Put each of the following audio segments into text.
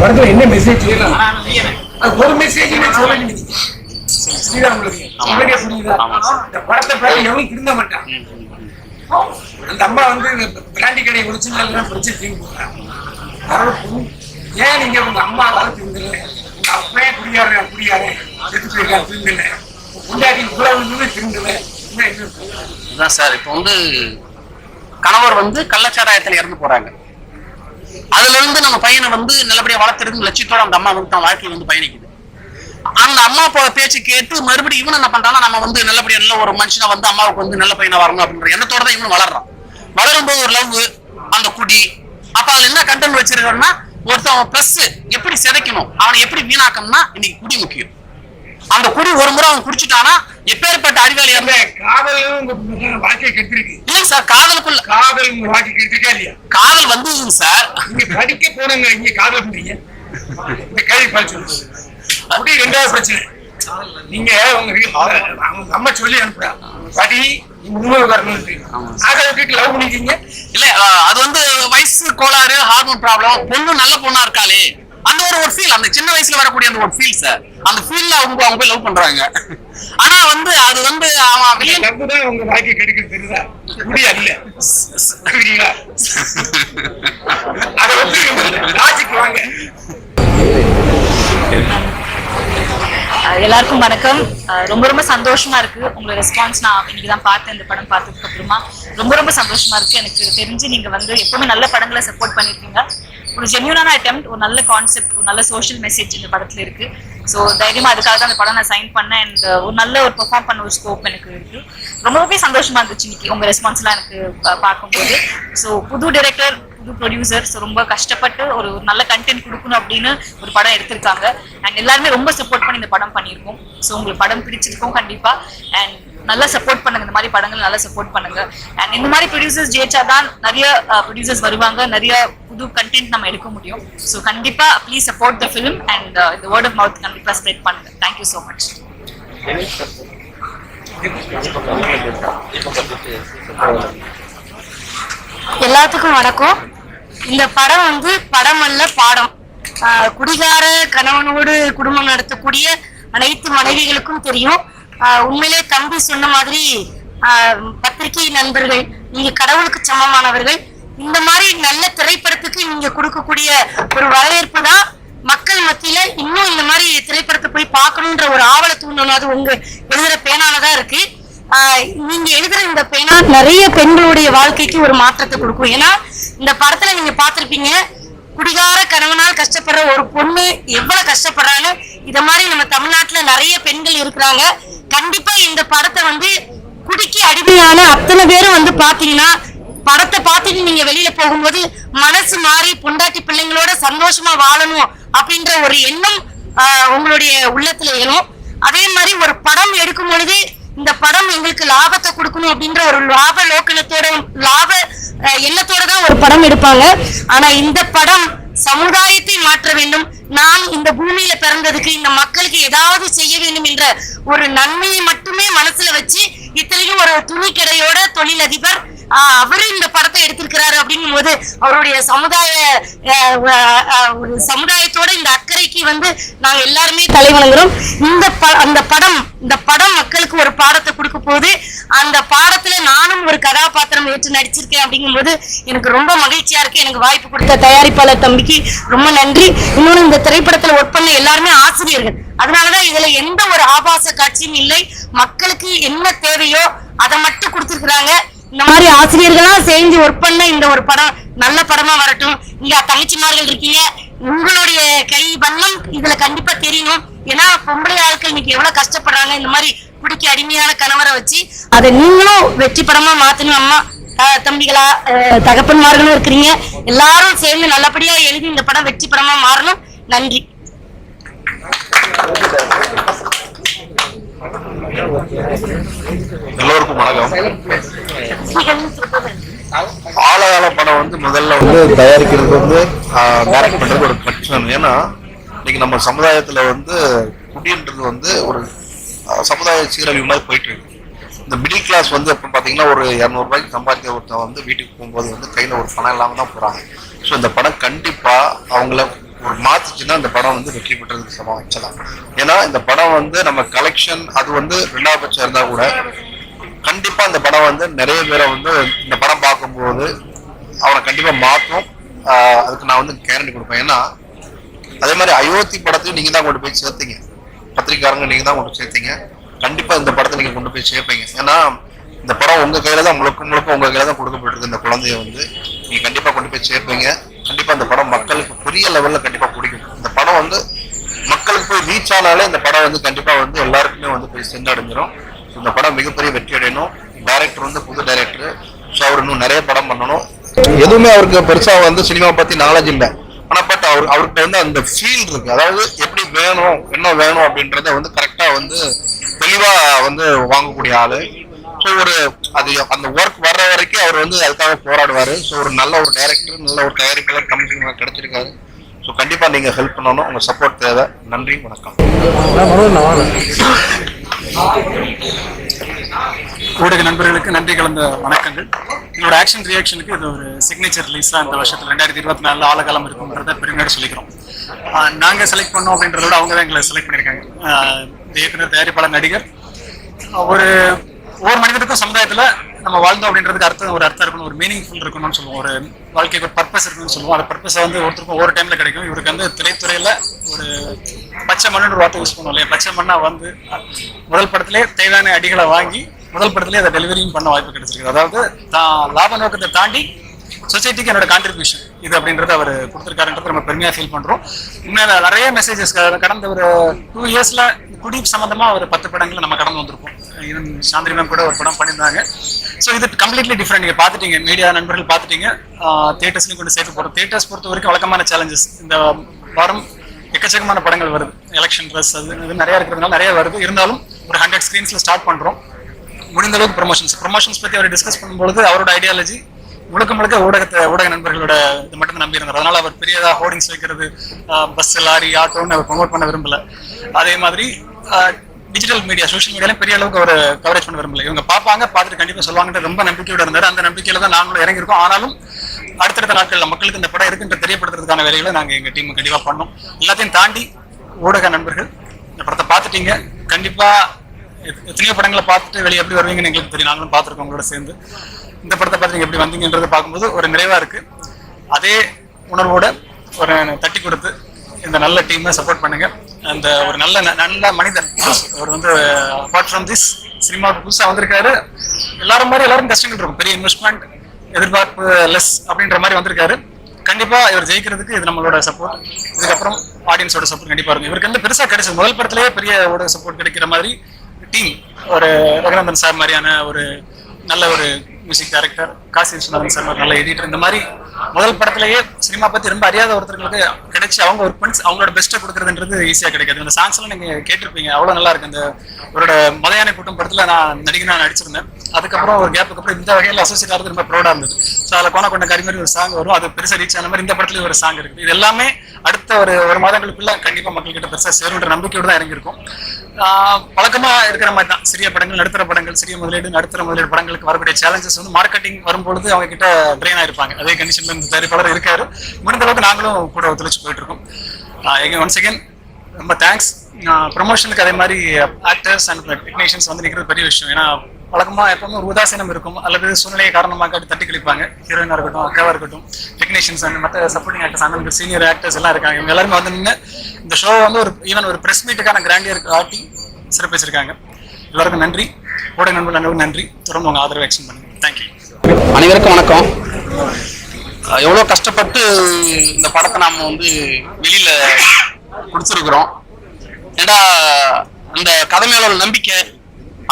படத்துல என்ன மெசேஜ் அது ஒரு மெசேஜ் சொல்ல புரியுதா? இந்த படத்தை பார்த்து எவனும் திருந்த மாட்டான். அந்த அம்மா வந்து பிராண்டி கடையை முடிச்சு நல்லா பிரச்சனை தீங்கு போடுறாங்க. ஏன் நீங்க உங்க அம்மாவால திருந்தல, உங்க அப்பவே குடியாரு செத்து போயிருக்காரு திருந்தல, உண்டாட்டி இவ்வளவு திருந்தல. இதுதான் சார். இப்போ வந்து கணவர் வந்து கள்ளச்சாராயத்துல இறந்து போறாங்க. அதுல இருந்து நம்ம பையனை வந்து நல்லபடியா வளர்த்துறது லட்சியத்தோட அந்த அம்மா வந்து வாழ்க்கையை வந்து பயணிக்குது. அந்த அம்மா பேச்சு கேட்டு மறுபடியும் இவன் என்ன பண்றான்னா, நம்ம வந்து நல்லபடியா நல்ல ஒரு மனுஷனா வந்து அம்மாவுக்கு வந்து நல்ல பையனா வரணும் அப்படின்ற எண்ணத்தோட தான் இவன் வளர்றான். வளரும்போது ஒரு லவ், அந்த குடி, அப்ப அதுல என்ன கண்டென்ட் வச்சிருக்கோம்னா, ஒருத்தவன் பிளஸ் எப்படி சிதைக்கணும், அவனை எப்படி வீணாக்கணும்னா இன்னைக்கு குடி முக்கியம். அந்த குடி ஒரு முறை அவன் குடிச்சுட்டானா எப்பேற்பட்ட அறிவாளி. வாழ்க்கையை கெடுத்திருக்கு இல்லைங்க சார், காதலுக்குள்ள காதல் வாழ்க்கை கெடுத்திருக்கா இல்லையா? காதல் வந்து சார், இங்க படிக்க போனங்க, இங்க காதல் பண்றீங்க. இந்த கேள்வி பதில் அப்படி ரெண்டாவது பிரச்சனை. நீங்க உங்க அம்மா சொல்லி அனுப்புறா படி உண்மை வரணும், அதை விட்டுட்டு லவ் பண்ணிக்கீங்க. இல்ல அது வந்து வயசு கோளாறு, ஹார்மோன் ப்ராப்ளம். பொண்ணு நல்ல பொண்ணா இருக்காளே அந்த ஒரு ஃபீல், அந்த சின்ன வயசுல வரக்கூடிய அந்த ஒரு ஃபீல் சார், அந்த ஃபீல்ல அவங்க போய் லவ் பண்றாங்க. ஆனா வந்து அது வந்து லவ் தான் உங்க வாழ்க்கை கெடுக்கிறது தெரியுதா? முடியாது இல்ல புரியுங்களா? அதை வந்து லாஜிக் வாங்க. எல்லாருக்கும் வணக்கம். ரொம்ப ரொம்ப சந்தோஷமா இருக்கு உங்களோட ரெஸ்பான்ஸ். நான் இன்னைக்குதான் பார்த்தேன். இந்த படம் பார்த்ததுக்கு அப்புறமா ரொம்ப ரொம்ப சந்தோஷமா இருக்கு. எனக்கு தெரிஞ்சு நீங்க வந்து எப்பவுமே நல்ல படங்களை சப்போர்ட் பண்ணிருக்கீங்க. ஒரு ஜென்யூனான அட்டெம்ப்ட், ஒரு நல்ல கான்செப்ட், ஒரு நல்ல சோஷியல் மெசேஜ் இந்த படத்துல இருக்கு. ஸோ தைரியமா அதுக்காக தான் அந்த படம் நான் சைன் பண்ணேன். அண்ட் ஒரு நல்ல ஒரு பெர்ஃபார்ம் பண்ண ஒரு ஸ்கோப் எனக்கு இருக்கு. ரொம்பவே சந்தோஷமா இருந்துச்சு இன்னைக்கு உங்க ரெஸ்பான்ஸ்லாம் எனக்கு பார்க்கும்போது. ஸோ புது டைரக்டர், புது ப்ரொடியூசர், ஸோ ரொம்ப கஷ்டப்பட்டு ஒரு நல்ல கண்டென்ட் கொடுக்கணும் அப்படின்னு ஒரு படம் எடுத்திருக்காங்க. அண்ட் எல்லாருமே ரொம்ப சப்போர்ட் பண்ணி இந்த படம் பண்ணியிருக்கோம். ஸோ உங்களுக்கு படம் பிடிச்சிருக்கோம் கண்டிப்பா. அண்ட் நல்லா சப்போர்ட் பண்ணுங்க, இந்த மாதிரி படங்கள் நல்லா சப்போர்ட் பண்ணுங்க. அண்ட் இந்த மாதிரி ப்ரொடியூசர்ஸ் ஜெயிச்சா தான் நிறைய ப்ரொடியூசர்ஸ் வருவாங்க, நிறைய புது கண்டென்ட் நம்ம எடுக்க முடியும். ஸோ கண்டிப்பா please support the film and இந்த வேர்ட் ஆஃப் மவுத் கண்டிப்பா ஸ்ப்ரெட் பண்ணுங்க. Thank you so much. எல்லாத்துக்கும் வணக்கம். இந்த படம் வந்து படம் அல்ல பாடம். குடிகார கணவனோடு குடும்பம் நடத்தக்கூடிய அனைத்து மனைவிகளுக்கும் தெரியும். உண்மையிலே தம்பி சொன்ன மாதிரி பத்திரிகை நண்பர்கள், நீங்க கடவுளுக்கு சமமானவர்கள். இந்த மாதிரி நல்ல திரைப்படத்துக்கு நீங்க கொடுக்கக்கூடிய ஒரு வரவேற்பு தான் மக்கள் மத்தியில இன்னும் இந்த மாதிரி திரைப்படத்தை போய் பார்க்கணுன்ற ஒரு ஆவலை தூண்டணும். அது உங்க எழுதுற பேனாலதான் இருக்கு. நீங்க எழுதுற இந்த பேனா நிறைய பெண்களுடைய வாழ்க்கைக்கு ஒரு மாற்றத்தை கொடுக்கும். ஏன்னா இந்த படத்துல நீங்க பார்த்திருப்பீங்க, குடிகார கணவனால் கஷ்டப்படுற ஒரு பொண்ணு எவ்வளவு கஷ்டப்படுறான்னு. இத மாதிரி நம்ம தமிழ்நாட்டுல நிறைய பெண்கள் இருக்கிறாங்க. கண்டிப்பா இந்த படத்தை வந்து குடிக்கு அடிமையான அத்தனை பேரும் வந்து பாத்தீங்கன்னா, படத்தை பார்த்துட்டு நீங்க வெளியில போகும்போது மனசு மாறி பொண்டாட்டி பிள்ளைங்களோட சந்தோஷமா வாழணும் அப்படின்ற ஒரு எண்ணம் உங்களுடைய உள்ளத்துல ஏறும். அதே மாதிரி ஒரு படம் எடுக்கும் பொழுது இந்த படம் எங்களுக்கு லாபத்தை கொடுக்கணும் அப்படின்ற ஒரு லாப நோக்கத்தோட, லாப எண்ணத்தோட தான் ஒரு படம் எடுப்பாங்க. ஆனா இந்த படம் சமுதாயத்தை மாற்ற வேண்டும், நான் இந்த பூமியில பிறந்ததுக்கு இந்த மக்களுக்கு ஏதாவது செய்ய வேண்டும் என்ற ஒரு நன்மையை மட்டுமே மனசுல வச்சு, இத்தனைக்கும் ஒரு துணி கடையோட தொழிலதிபர் அவரு இந்த படத்தை எடுத்திருக்கிறாரு அப்படிங்கும் போது அவருடைய சமுதாயத்தோட இந்த அக்கறைக்கு வந்து நாங்க எல்லாருமே தலைவணங்குறோம். இந்த படம் மக்களுக்கு ஒரு பாடத்தை கொடுக்க போது, அந்த பாடத்துல நானும் ஒரு கதாபாத்திரம் ஏற்று நடிச்சிருக்கேன் அப்படிங்கும் போது எனக்கு ரொம்ப மகிழ்ச்சியா இருக்கு. எனக்கு வாய்ப்பு கொடுத்த தயாரிப்பாளர் தம்பிக்கு ரொம்ப நன்றி. இன்னொன்னு, இந்த திரைப்படத்துல ஒர்க் பண்ண எல்லாருமே ஆசிரியர்கள். அதனாலதான் இதுல எந்த ஒரு ஆபாச காட்சியும் இல்லை. மக்களுக்கு என்ன தேவையோ அதை மட்டும் கொடுத்துருக்குறாங்க. இந்த மாதிரி ஆசிரியர்களா சேர்ந்து ஒர்க் பண்ண இந்த ஒரு படம் நல்ல படமா வரட்டும். இங்க தங்கச்சிமார்கள் இருக்கீங்க, உங்களுடைய கை வண்ணம் இதுல கண்டிப்பா தெரியணும். ஏன்னா பொம்பளை ஆட்கள் இன்னைக்கு எவ்வளவு கஷ்டப்படுறாங்க இந்த மாதிரி குடிக்க அடிமையான கணவரை வச்சு. அதை நீங்களும் வெற்றி படமா மாத்தணும். அம்மா தம்பிகளா தகப்பன்மார்களும் இருக்கிறீங்க, எல்லாரும் சேர்ந்து நல்லபடியா எழுதி இந்த படம் வெற்றி படமா மாறணும். நன்றி. எல்லோருக்கும் வணக்கம். ஆழகால படம் வந்து முதல்ல வந்து தயாரிக்கிறது வந்து டைரக்ட் பண்றது ஒரு பிரச்சனை. ஏன்னா இன்னைக்கு நம்ம சமுதாயத்துல வந்து குடின்றது வந்து ஒரு சமுதாய சீரழிவு மாதிரி போயிட்டு இருக்கு. இந்த மிடில் கிளாஸ் வந்து எப்போ பார்த்தீங்கன்னா ஒரு 200 ரூபாய்க்கு சம்பாதிக்க ஒருத்தன் வந்து வீட்டுக்கு போகும்போது வந்து கையில் ஒரு பணம் இல்லாமல் தான் போகிறாங்க. ஸோ இந்த படம் கண்டிப்பாக அவங்கள ஒரு மாத்துச்சுன்னா இந்த படம் வந்து வெற்றி பெற்றதுக்கு சமம் ஆக்சுவலா. ஏன்னா இந்த படம் வந்து நம்ம கலெக்ஷன் அது வந்து 2வது பட்சம் இருந்தா கூட கண்டிப்பா இந்த படம் வந்து நிறைய பேரை வந்து இந்த படம் பார்க்கும்போது அவனை கண்டிப்பா மாற்றும். அதுக்கு நான் வந்து கேரண்டி கொடுப்பேன். ஏன்னா அதே மாதிரி அயோத்தி படத்தையும் நீங்க தான் கொண்டு போய் சேர்த்தீங்க, பத்திரிக்காரங்க நீங்க தான் கொண்டு சேர்த்தீங்க. கண்டிப்பா இந்த படத்தை நீங்க கொண்டு போய் சேர்ப்பீங்க. ஏன்னா இந்த படம் உங்க கையில தான் முழுக்க முழுக்க உங்க கையில தான் கொடுக்கப்பட்டிருக்கு. இந்த குழந்தைய வந்து நீங்க கண்டிப்பா கொண்டு போய் சேர்ப்பீங்க. கண்டிப்பா இந்த படம் மக்களுக்கு பெரிய லெவல்ல கண்டிப்பா பிடிக்கும். இந்த படம் வந்து மக்களுக்கு போய் ரீச் ஆனாலே இந்த படம் வந்து கண்டிப்பா வந்து எல்லாருக்குமே வந்து போய் சென்றடைஞ்சிடும். இந்த படம் மிகப்பெரிய வெற்றி அடையணும். டைரக்டர் வந்து புது டைரக்டர், ஸோ அவர் இன்னும் நிறைய படம் பண்ணணும். எதுவுமே அவருக்கு பெருசா வந்து சினிமா பத்தி நாலேஜ் இல்லை, ஆனா பட் அவர்கிட்ட வந்து அந்த ஃபீல் இருக்கு. அதாவது எப்படி வேணும் என்ன வேணும் அப்படின்றத வந்து கரெக்டா வந்து தெளிவா வந்து வாங்கக்கூடிய ஆளு. ஸோ ஒரு அது அந்த ஒர்க் வர்ற வரைக்கும் அவர் வந்து அதுக்காக போராடுவாரு. ஸோ ஒரு நல்ல ஒரு டைரக்டர், நல்ல ஒரு தயாரிப்பாளர் கமிஷன் கிடைச்சிருக்காரு. ஸோ கண்டிப்பா நீங்க ஹெல்ப் பண்ணணும், உங்க சப்போர்ட் தேவை. நன்றி, வணக்கம். ஊடக நண்பர்களுக்கு நன்றி கலந்த வணக்கங்கள். என்னோட ஆக்ஷன் ரியாக்ஷனுக்கு இது ஒரு சிக்னேச்சர் ரிலீஸாக இந்த வருஷத்துல 2024 ஆலகாலம் இருக்கும்ன்றத பெருமையோட சொல்லிக்கிறோம். நாங்கள் செலக்ட் பண்ணோம் அப்படின்றத விட அவங்க தான் எங்களை செலக்ட் பண்ணியிருக்காங்க. இயக்குனர், தயாரிப்பாளர், நடிகர். ஒவ்வொரு மனிதனுக்கும் சமுதாயத்தில் நம்ம வாழ்ந்தோம் அப்படின்றதுக்கு அர்த்தம் இருக்கணும், ஒரு மீனிங்ஃபுல் இருக்கணும்னு சொல்லுவோம், ஒரு வாழ்க்கைக்கு ஒரு பர்பஸ் இருக்குன்னு சொல்லுவோம். அந்த பர்பஸை வந்து ஒருத்தருக்கும் ஒவ்வொரு டைம்ல கிடைக்கும். இவருக்கு வந்து திரைத்துறையில ஒரு பச்சை மண்ணுன்னு ஒரு வார்த்தை யூஸ் பண்ணுவோம் இல்லையா, பச்சை மண்ணா வந்து முதல் படத்திலே தேவையான அடிகளை வாங்கி முதல் படத்திலே அதை டெலிவரியும் பண்ண வாய்ப்பு கிடைச்சிருக்கு. அதாவது லாப நோக்கத்தை தாண்டி சொசைட்டிக்கு என்னோட கான்ட்ரிபியூஷன் இது அப்படின்றத அவர் கொடுத்துருக்காருன்றது நம்ம பெருமையாக ஃபீல் பண்றோம். உண்மையில நிறைய மெசேஜஸ் கடந்த ஒரு 2 இயர்ஸ்ல குடி சம்பந்தமா ஒரு 10 படங்களை நம்ம கடந்து வந்திருப்போம். ஈவன் சாந்தினி மேம் கூட ஒரு படம் பண்ணியிருந்தாங்க. ஸோ இது கம்ப்ளீட்லி டிஃப்ரெண்ட். நீங்க பார்த்துட்டீங்க, மீடியா நண்பர்கள் பார்த்துட்டீங்க, தியேட்டர்ஸ்லையும் கொண்டு சேர்த்து போகிறோம். தியேட்டர்ஸ் பொறுத்த வரைக்கும் வழக்கமான சேலஞ்சஸ் இந்த வாரம் எக்கச்சக்கமான படங்கள் வருது. எலெக்ஷன் ட்ரெஸ் அது நிறைய இருக்கிறதுனால நிறைய வருது. இருந்தாலும் ஒரு 100 ஸ்கிரீன்ஸ்ல ஸ்டார்ட் பண்றோம். முடிந்த அளவுக்கு ப்ரொமோஷன்ஸ் பத்தி அவர் டிஸ்கஸ் பண்ணும்போது அவரோட ஐடியாலஜி முழுக்க ஊடக நண்பர்களோட இது மட்டும் நம்பி இருந்தார். அதனால அவர் பெரியதா ஹோர்டிங்ஸ் வைக்கிறது, பஸ், லாரி, ஆட்டோன்னு அவர் ப்ரொமோட் பண்ண விரும்பல. அதே மாதிரி டிஜிட்டல் மீடியா, சோஷியல் மீடியாலையும் பெரிய அளவுக்கு அவர் கவரேஜ் பண்ண விரும்பல. இவங்க பார்த்துட்டு கண்டிப்பா சொல்லுவாங்கன்ற ரொம்ப நம்பிக்கையோட இருந்தாரு. அந்த நம்பிக்கையில தான் நாங்களும் இறங்கியிருக்கோம். ஆனாலும் அடுத்தடுத்த நாட்கள்ல மக்களுக்கு இந்த படம் இருக்குன்ற தெரியப்படுத்துறதுக்கான வேலைகளை நாங்க எங்க டீம் கண்டிப்பா பண்ணோம். எல்லாத்தையும் தாண்டி ஊடக நண்பர்கள் இந்த படத்தை பார்த்துட்டீங்க. கண்டிப்பா எத்தனையோ படங்களை பார்த்துட்டு வெளியே எப்படி வருவீங்கன்னு எங்களுக்கு தெரியும். நாங்களும் பார்த்துருக்கோம் உங்களோட சேர்ந்து. இந்த படத்தை பார்த்து நீங்க எப்படி வந்தீங்கன்றதை பார்க்கும்போது ஒரு நிறைவா இருக்கு. அதே உணர்வோட ஒரு தட்டி கொடுத்து இந்த நல்ல டீமை சப்போர்ட் பண்ணுங்க. அந்த ஒரு நல்ல மனிதர் அவர் வந்து அப்பார்ட் ஃப்ரம் திஸ் சினிமாவுக்கு புதுசா வந்திருக்காரு. எல்லாரும் கஷ்டங்கள் இருக்கும், பெரிய இன்வெஸ்ட்மெண்ட், எதிர்பார்ப்பு லெஸ் அப்படின்ற மாதிரி வந்திருக்காரு. கண்டிப்பா இவர் ஜெயிக்கிறதுக்கு இது நம்மளோட சப்போர்ட், இதுக்கப்புறம் ஆடியன்ஸோட சப்போர்ட் கண்டிப்பா இருக்கும். இவருக்கு வந்து பெருசா கிடைச்சது முதல் படத்திலேயே பெரிய ஊடக சப்போர்ட் கிடைக்கிற மாதிரி டீம், ஒரு ரகுநந்தன் சார் மாதிரியான ஒரு நல்ல ஒரு music director, Kasi Viswanathan sir நல்ல எடிட்டர், இந்த மாதிரி முதல் படத்திலேயே சினிமா பத்தி ரொம்ப அறியாத ஒருத்தர்களுக்கு கிடைச்சி அவங்க ஒர்க் பண்ணி அவங்களோட பெஸ்ட்டை கொடுக்குறதுன்றது ஈஸியா கிடைக்காது. இந்த சாங்ஸ் எல்லாம் நீங்க கேட்டிருப்பீங்க, அவ்வளவு நல்லா இருக்கு. இந்த இவரோட மலையாள கூட்டம் படத்துல நான் நடிச்சிருந்தேன். அதுக்கப்புறம் ஒரு கேப்புக்கு அப்புறம் இந்த வகையில் அசோசியேட் ஆகிறது ரொம்ப ப்ரௌடா இருந்தது. ஸோ அதில் கொண்ட கறி மாதிரி ஒரு சாங் வரும், அது பெருசா ரீச் ஆன மாதிரி இந்த படத்துல ஒரு சாங் இருக்கு. இது எல்லாமே அடுத்த ஒரு மாதங்களுக்குள்ள கண்டிப்பா மக்கள் கிட்ட பெருசா சேருன்ற நம்பிக்கையோட தான் இறங்கியிருக்கும். வழக்கமா இருக்கிற மாதிரி தான் சிறிய படங்கள், நடுத்தர படங்கள், சிறிய முதலீடு, நடுத்தர முதலீடு படங்களுக்கு வரக்கூடிய சேலஞ்சஸ் வந்து மார்க்கெட்டிங் வரும்பொழுது அவங்க கிட்ட ட்ரெயின் ஆயிருப்பாங்க. அதே கண்டிஷன்ல இந்த தயாரிப்பாளர் இருக்காரு. முடிந்த அளவுக்கு நாங்களும் கூட ஒத்துழைச்சு போயிட்டு இருக்கோம். ஒன்ஸ் அகேன் ரொம்ப தேங்க்ஸ். ப்ரொமோஷனுக்கு அதே மாதிரி ஆக்டர்ஸ் அண்ட் டெக்னீஷியன்ஸ் வந்து நிற்கிறது பெரிய விஷயம். ஏன்னா வழக்கமா எப்பவுமே ஒரு உதாசீனம் இருக்கும், அல்லது சூழ்நிலையை காரணமாக தட்டி கழிப்பாங்க. ஹீரோயினா இருக்கட்டும், அக்காவா இருக்கட்டும், டெக்னீஷியன்ஸ் அண்ட் மற்ற சப்போர்ட்டிங் ஆக்டர்ஸ், அந்த சீனியர் ஆக்டர்ஸ் எல்லாம் இருக்காங்க. இவங்க எல்லாருமே வந்து நின்று இந்த ஷோ வந்து ஈவன் ஒரு பிரஸ் மீட்டுக்கான கிராண்டியர் காட்டி சிறப்பிச்சிருக்காங்க. எல்லாருக்கும் நன்றி. ஊடக நண்பர்களுக்கு நன்றி. தொடர்ந்து உங்க ஆதரவை எக்ஸ்டெண்ட் பண்ணுங்க. தேங்க்யூ. அனைவருக்கும் வணக்கம். எவ்வளோ கஷ்டப்பட்டு இந்த படத்தை நாம வந்து வெளியில குடிச்சிருக்கிறோம். ஏன்னா அந்த கதை மேல உள்ள நம்பிக்கை,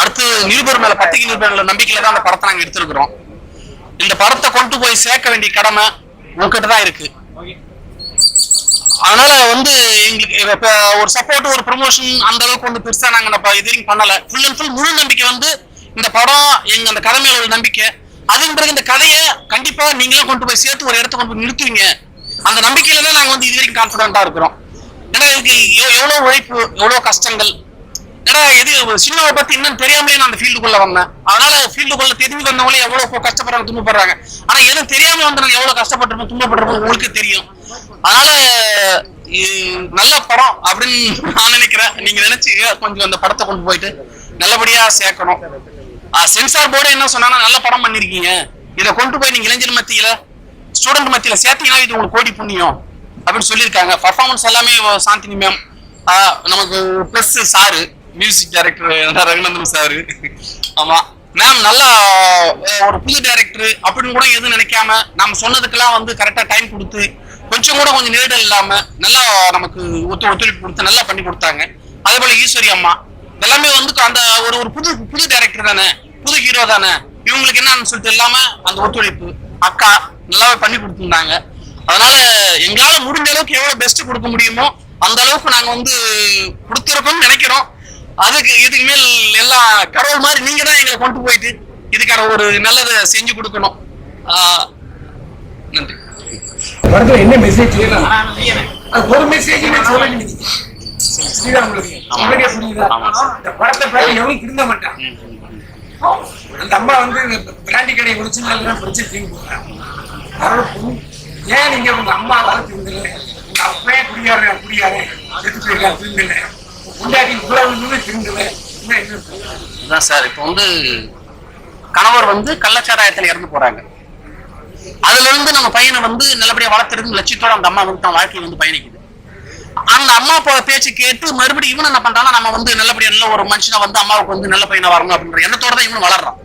அடுத்து நிருபர் மேல, பத்திரிகை நிருபர் நம்பிக்கையில தான் அந்த படத்தை நாங்க எடுத்திருக்கிறோம். இந்த படத்தை கொண்டு போய் சேர்க்க வேண்டிய கடமை உங்ககிட்ட தான் இருக்கு. அதனால வந்து எங்களுக்கு இப்ப ஒரு சப்போர்ட், ஒரு ப்ரொமோஷன் அந்த அளவுக்கு வந்து பெருசா நாங்க இது வரைக்கும் பண்ணல. ஃபுல் அண்ட் ஃபுல் முழு நம்பிக்கை வந்து இந்த படம் எங்க அந்த கதை மேல உள்ள நம்பிக்கை. அதன் பிறகு இந்த கதையை கண்டிப்பா நீங்களும் கொண்டு போய் சேர்த்து ஒரு இடத்த கொண்டு போய் நிறுத்துவீங்க. அந்த நம்பிக்கையில தான் நாங்க வந்து இது வரைக்கும் கான்ஃபிடென்ட்டா இருக்கிறோம். ஏன்னா இதுக்கு எவ்வளவு உழைப்பு, எவ்வளவு கஷ்டங்கள். ஏன்னா இது சினிமாவை பத்தி இன்னும் தெரியாமலே நான் அந்த ஃபீல்டுக்குள்ள வந்தேன். அதனால ஃபீல்டுக்குள்ள தெரிஞ்சு வந்தவங்களே எவ்வளவு கஷ்டப்படுறாங்க, துன்பப்படுறாங்க. ஆனா எதுவும் தெரியாம வந்து நாங்க எவ்வளவு கஷ்டப்பட்டிருப்போம், துன்பப்பட்டிருப்போம் உங்களுக்கு தெரியும். அதனால நல்ல படம் அப்படின்னு நான் நினைக்கிறேன். நீங்க நினைச்சு கொஞ்சம் அந்த படத்தை கொண்டு போயிட்டு நல்லபடியா சேர்க்கணும். சென்சார் போர்டு என்ன சொன்னா, நல்ல படம் பண்ணிருக்கீங்க, இதை கொண்டு போய் நீங்க இளைஞர் மத்தியில ஸ்டூடெண்ட் மத்தியில சேர்த்தீங்கன்னா இது உங்களுக்கு கோடி புண்ணியம் அப்படின்னு சொல்லியிருக்காங்க. பர்ஃபார்மன்ஸ் எல்லாமே சாந்தினி மேம், நமக்கு plus sir music director Raghunandan sir, ஆமா மேம் நல்லா ஒரு புது டைரக்டர் அப்படின்னு கூட எதுவும் நினைக்காம நம்ம சொன்னதுக்கெல்லாம் வந்து கரெக்டா டைம் கொடுத்து கொஞ்சம் நெருடல் இல்லாம நல்லா நமக்கு ஒத்துழைப்பு கொடுத்து நல்லா பண்ணி கொடுத்தாங்க. அதே போல ஈஸ்வரி அம்மா எல்லாமே வந்து அந்த ஒரு புது டைரக்டர் தானே, புது ஹீரோ தானே, இவங்களுக்கு என்னன்னு சொல்லிட்டு இல்லாம அந்த ஒத்துழைப்பு அக்கா நல்லாவே பண்ணி கொடுத்துருந்தாங்க. அதனால எங்களால முடிஞ்ச அளவுக்கு எவ்வளவு பெஸ்ட் கொடுக்க முடியுமோ அந்த அளவுக்கு நாங்க வந்து கொடுத்துருக்கோம்னு நினைக்கிறோம். அதுக்கு இதுக்கு மேல் எல்லாம் கடவுள் மாதிரி நீங்க தான் எங்களை கொண்டு போயிட்டு இதுக்கான ஒரு நல்லதை செஞ்சு கொடுக்கணும். நன்றி. படத்துல என்ன மெசேஜ் ஒரு மெசேஜ் சொல்லுங்க. இந்த படத்தை பார்த்து எவனும் திருந்த மாட்டான். அந்த அம்மா வந்து பிராண்டி கடை ஒரிஜினல் பிரச்சனை போறாங்க. ஏன் நீங்க உங்க அம்மாவால திருந்தல, உங்க அப்பவே குடியாரு செத்து போயிருக்கா திருந்தல, முன்னாடி இவ்வளவு திருந்தல. இதுதான் சார் இப்போ வந்து கணவர் வந்து கள்ளச்சாராயத்துல இறந்து போறாங்க. அதுல இருந்து நம்ம பையனை வந்து நல்லபடியா வளர்த்துறது லட்சியத்தோட அந்த அம்மா வந்து தான் வாழ்க்கையை வந்து பயணிக்குது. அந்த அம்மா பேச்சு கேட்டு மறுபடியும் இவன் என்ன பண்றான்னா, நம்ம வந்து நல்லபடியா நல்ல ஒரு மனுஷனை வந்து அம்மாவுக்கு வந்து நல்ல பையனை வரணும் அப்படின்ற எண்ணத்தோட தான் இவன் வளர்றான்.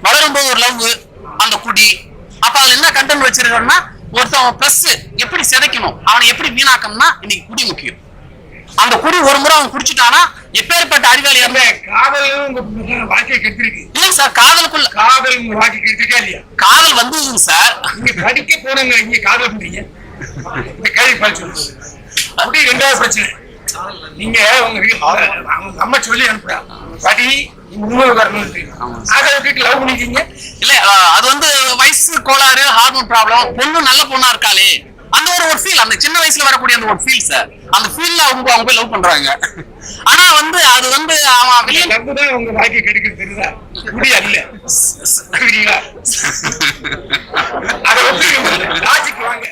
வளரும்போது ஒரு லவ், அந்த குடி, அப்ப அதுல என்ன கண்டென்ட் வச்சிருக்கோம்னா ஒருத்தன் பிளஸ் எப்படி சிதைக்கணும், அவனை எப்படி வீணாக்கணும்னா இன்னைக்கு குடி முக்கியம். அந்த குடி ஒரு முறை அவன் குடிச்சுட்டானா எப்பேற்பட்ட அறிவாளியா காதல் வாழ்க்கையை கெடுத்திருக்கு. இல்ல சார், காதலுக்குள்ள காதல் வாழ்க்கை கெடுத்திருக்கா இல்லையா? காதல் வந்து சார் நீங்க படிக்க போனங்க, இங்க காதல் பண்றீங்க. இந்த கேள்வி படிச்சு அப்படி ரெண்டாவது பிரச்சனை. நீங்க உங்க அம்மா சொல்லி அனுப்புறா படி உண்மையை வரணும், அதை விட்டுட்டு லவ் பண்ணிக்கீங்க. இல்ல அது வந்து வயசு கோளாறு, ஹார்மோன் ப்ராப்ளம், பொண்ணு நல்ல பொண்ணா இருக்காளே அந்த ஒரு ஃபீல், அந்த சின்ன வயசுல வரக்கூடிய அந்த ஒரு ஃபீல் சார், அந்த ஃபீல்ல அவங்க போய் லவ் பண்றாங்க. ஆனா வந்து அது வந்து அவன் லவ் தான் உங்க வாழ்க்கை கெடுக்கிறது தெரியுதா, குடி அல்ல. புரியுங்களா? அதை வந்து லாஜிக் வாங்க.